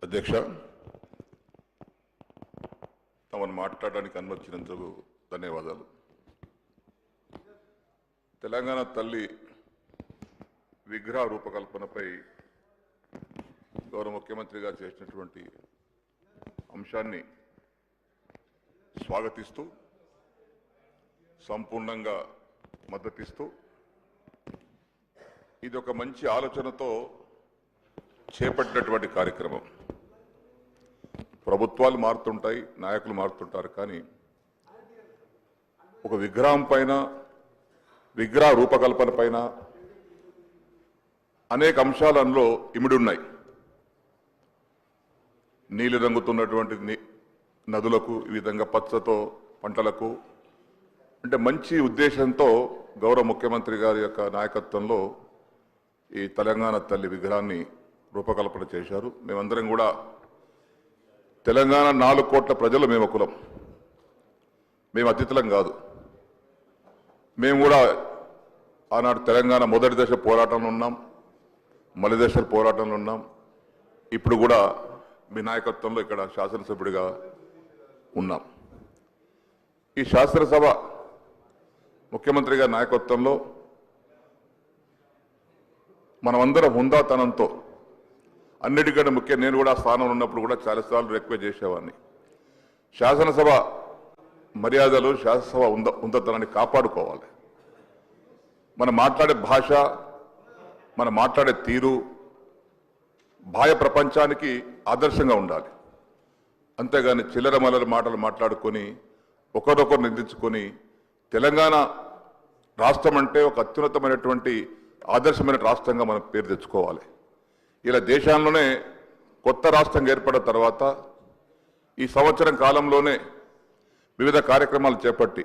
అధ్యక్ష, తమను మాట్లాడడానికి అనుమతించినందుకు ధన్యవాదాలు. తెలంగాణ తల్లి విగ్రహ రూపకల్పనపై గౌరవ ముఖ్యమంత్రి గారు చేసినటువంటి అంశాన్ని స్వాగతిస్తూ సంపూర్ణంగా మద్దతిస్తూ ఇది ఒక మంచి ఆలోచనతో చేపట్టినటువంటి కార్యక్రమం. ప్రభుత్వాలు మారుతుంటాయి, నాయకులు మారుతుంటారు, కానీ ఒక విగ్రహం పైన, విగ్రహ రూపకల్పన పైన అనేక అంశాలు అందులో ఇమిడి ఉన్నాయి. నీలి రంగుతున్నటువంటి నదులకు, ఈ విధంగా పచ్చతో పంటలకు, అంటే మంచి ఉద్దేశంతో గౌరవ ముఖ్యమంత్రి గారి యొక్క నాయకత్వంలో ఈ తెలంగాణ తల్లి విగ్రహాన్ని రూపకల్పన చేశారు. మేమందరం కూడా తెలంగాణ 4 కోట్ల ప్రజలు మేము కులం, మేము అతిథులం కాదు. మేము కూడా ఆనాడు తెలంగాణ మొదటి దశ పోరాటంలో ఉన్నాం, మలి దశ పోరాటంలో ఉన్నాం. ఇప్పుడు కూడా మీ నాయకత్వంలో ఇక్కడ శాసనసభ్యుడిగా ఉన్నాం. ఈ శాసనసభ ముఖ్యమంత్రి గారి నాయకత్వంలో మనమందరం హుందాతనంతో, అన్నిటికంటే ముఖ్యం నేను కూడా స్థానంలో ఉన్నప్పుడు కూడా చాలాసార్లు రిక్వెస్ట్ చేసేవాడిని, శాసనసభ మర్యాదలు, శాసనసభ హుందాతనాన్ని కాపాడుకోవాలి. మనం మాట్లాడే భాష, మనం మాట్లాడే తీరు బాహ్య ప్రపంచానికి ఆదర్శంగా ఉండాలి. అంతేగాని చిల్లర మల్లర మాటలు మాట్లాడుకొని ఒకరొకరు నిందించుకొని, తెలంగాణ రాష్ట్రం అంటే ఒక అత్యున్నతమైనటువంటి ఆదర్శమైన రాష్ట్రంగా మనం పేరు తెచ్చుకోవాలి. ఇలా దేశంలోనే కొత్త రాష్ట్రం ఏర్పడిన తర్వాత ఈ సంవత్సరం కాలంలోనే వివిధ కార్యక్రమాలు చేపట్టి,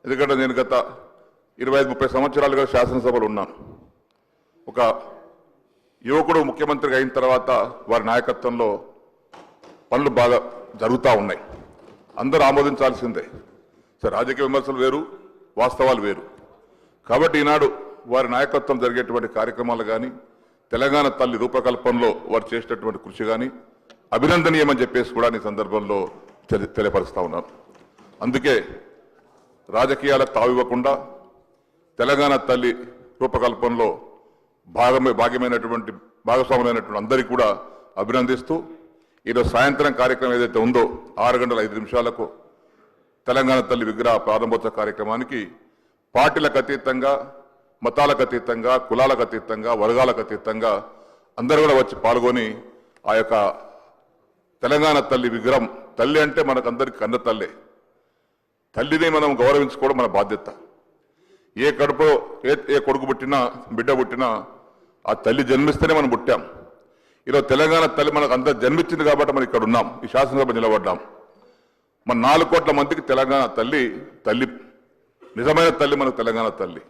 ఎందుకంటే నేను గత 25-30 సంవత్సరాలుగా శాసనసభలో ఉన్నాను. ఒక యువకుడు ముఖ్యమంత్రిగా అయిన తర్వాత వారి నాయకత్వంలో పనులు బాగా జరుగుతూ ఉన్నాయి. అందరూ ఆమోదించాల్సిందే. సరే, రాజకీయ విమర్శలు వేరు, వాస్తవాలు వేరు. కాబట్టి ఈనాడు వారి నాయకత్వం జరిగేటువంటి కార్యక్రమాలు కానీ, తెలంగాణ తల్లి రూపకల్పనలో వారు చేసినటువంటి కృషి కానీ అభినందనీయమని చెప్పేసి కూడా ఈ సందర్భంలో తెలియపరుస్తా ఉన్నాను. అందుకే రాజకీయాలకు తావివ్వకుండా తెలంగాణ తల్లి రూపకల్పనలో భాగస్వాములైనటువంటి అందరికీ కూడా అభినందిస్తూ, ఈరోజు సాయంత్రం కార్యక్రమం ఏదైతే ఉందో 6:05 తెలంగాణ తల్లి విగ్రహ ప్రారంభోత్సవ కార్యక్రమానికి పార్టీలకు అతీతంగా, మతాలకు అతీతంగా, కులాలకు అతీతంగా, వర్గాలకు అతీతంగా అందరూ కూడా వచ్చి పాల్గొని ఆ యొక్క తెలంగాణ తల్లి విగ్రహం, తల్లి అంటే మనకందరికి కన్న తల్లే, తల్లిని మనం గౌరవించుకోవడం మన బాధ్యత. ఏ కడుపు ఏ కొడుకు పుట్టినా, బిడ్డ పుట్టినా ఆ తల్లి జన్మిస్తేనే మనం పుట్టాం. ఈరోజు తెలంగాణ తల్లి మనకు అంతా జన్మించింది కాబట్టి మనం ఇక్కడ ఉన్నాం, ఈ శాసనసభ నిలబడ్డాం. మన 4 కోట్ల మందికి తెలంగాణ తల్లి నిజమైన తల్లి మనకు తెలంగాణ తల్లి.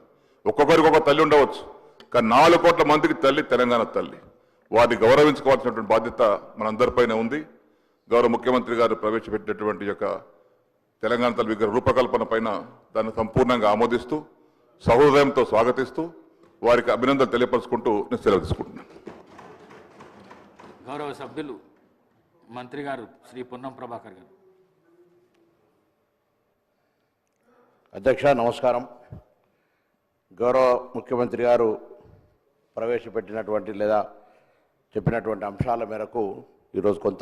ఒక్కొక్కరికి ఒక తల్లి ఉండవచ్చు, కానీ 4 కోట్ల మందికి తల్లి తెలంగాణ తల్లి. వారిని గౌరవించుకోవాల్సినటువంటి బాధ్యత మనందరిపైన ఉంది. గౌరవ ముఖ్యమంత్రి గారు ప్రవేశపెట్టినటువంటి యొక్క తెలంగాణ తల్లి విగ్రహ రూపకల్పన పైన దాన్ని సంపూర్ణంగా ఆమోదిస్తూ, సహృదయంతో స్వాగతిస్తూ, వారికి అభినందనలు తెలియపరుచుకుంటూ నేను సెలవు తీసుకుంటున్నాను. గౌరవ సభ్యులు మంత్రి గారు శ్రీ పొన్నం ప్రభాకర్ గారు. అధ్యక్ష, నమస్కారం. గౌరవ ముఖ్యమంత్రి గారు ప్రవేశపెట్టినటువంటి లేదా చెప్పినటువంటి అంశాల మేరకు ఈరోజు కొంత